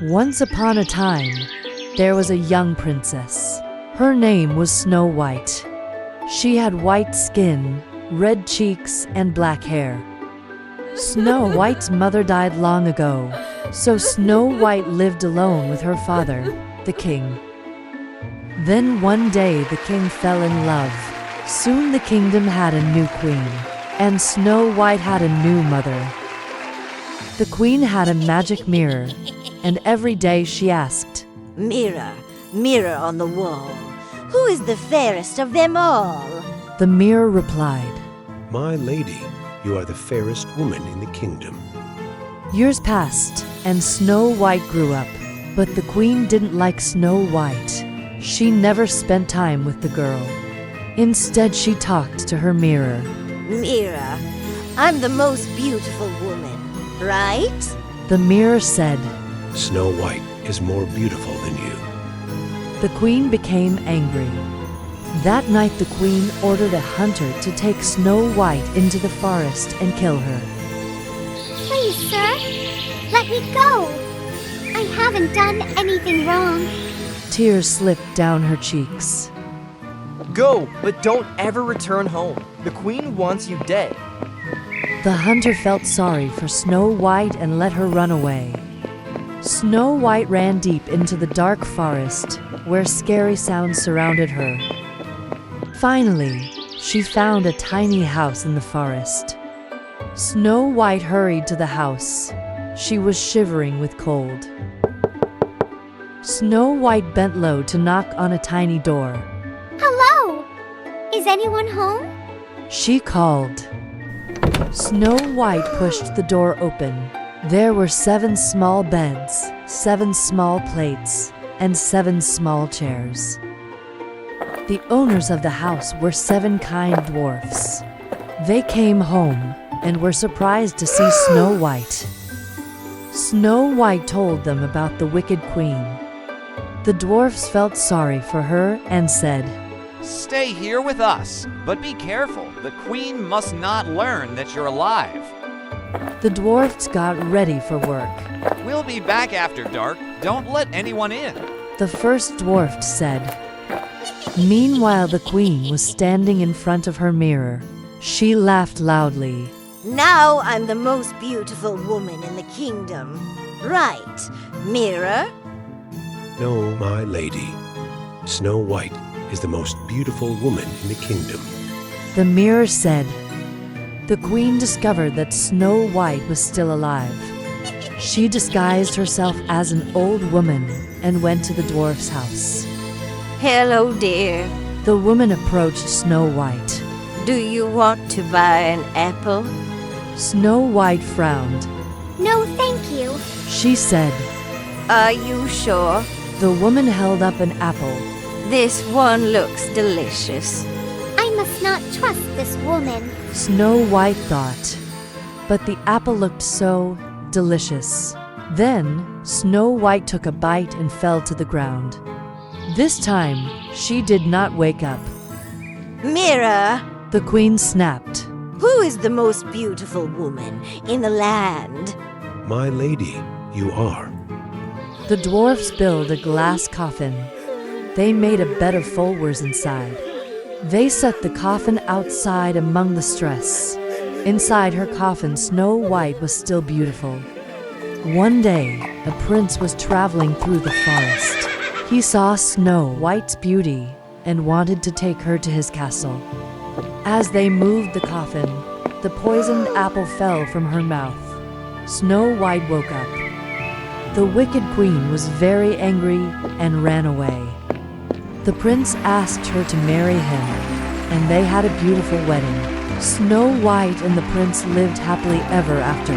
Once upon a time, there was a young princess. Her name was Snow White. She had white skin, red cheeks, and black hair. Snow White's mother died long ago, so Snow White lived alone with her father, the king. Then one day the king fell in love. Soon the kingdom had a new queen, and Snow White had a new mother. The queen had a magic mirror, and every day she asked, "Mirror, mirror on the wall, who is the fairest of them all?" The mirror replied, "My lady, you are the fairest woman in the kingdom." Years passed, and Snow White grew up. But the queen didn't like Snow White. She never spent time with the girl. Instead, she talked to her mirror. "Mirror, I'm the most beautiful woman, right?" The mirror said, "Snow White is more beautiful than you." The queen became angry. That night, the queen ordered a hunter to take Snow White into the forest and kill her. Please, sir, let me go. I haven't done anything wrong. Tears slipped down her cheeks. Go, but don't ever return home. The queen wants you dead. The hunter felt sorry for Snow White and let her run away. Snow White ran deep into the dark forest, where scary sounds surrounded her. Finally, she found a tiny house in the forest. Snow White hurried to the house. She was shivering with cold. Snow White bent low to knock on a tiny door. Hello? Is anyone home? She called. Snow White pushed the door open. There were 7 small beds, 7 small plates, and 7 small chairs. The owners of the house were 7 kind dwarfs. They came home and were surprised to see Snow White. Snow White told them about the wicked queen. The dwarfs felt sorry for her and said, "Stay here with us, but be careful. The queen must not learn that you're alive." The dwarfs got ready for work. "We'll be back after dark. Don't let anyone in." The first dwarf said. Meanwhile, the queen was standing in front of her mirror. She laughed loudly. "Now I'm the most beautiful woman in the kingdom, right, mirror?" "No, my lady. Snow White is the most beautiful woman in the kingdom." The mirror said. The queen discovered that Snow White was still alive. She disguised herself as an old woman and went to the dwarf's house. "Hello, dear. The woman approached Snow White. Do you want to buy an apple?" Snow White frowned. No, thank you. She said. "Are you sure? The woman held up an apple. This one looks delicious." I must not trust this woman. Snow White thought. But the apple looked so delicious. Then, Snow White took a bite and fell to the ground. This time, she did not wake up. "Mirror, The queen snapped. who is the most beautiful woman in the land?" "My lady, you are." The dwarfs built a glass coffin. They made a bed of flowers inside. They set the coffin outside among the straw. Inside her coffin, Snow White was still beautiful. One day, a prince was traveling through the forest. He saw Snow White's beauty and wanted to take her to his castle. As they moved the coffin, the poisoned apple fell from her mouth. Snow White woke up. The wicked queen was very angry and ran away. The prince asked her to marry him, and they had a beautiful wedding. Snow White and the prince lived happily ever after.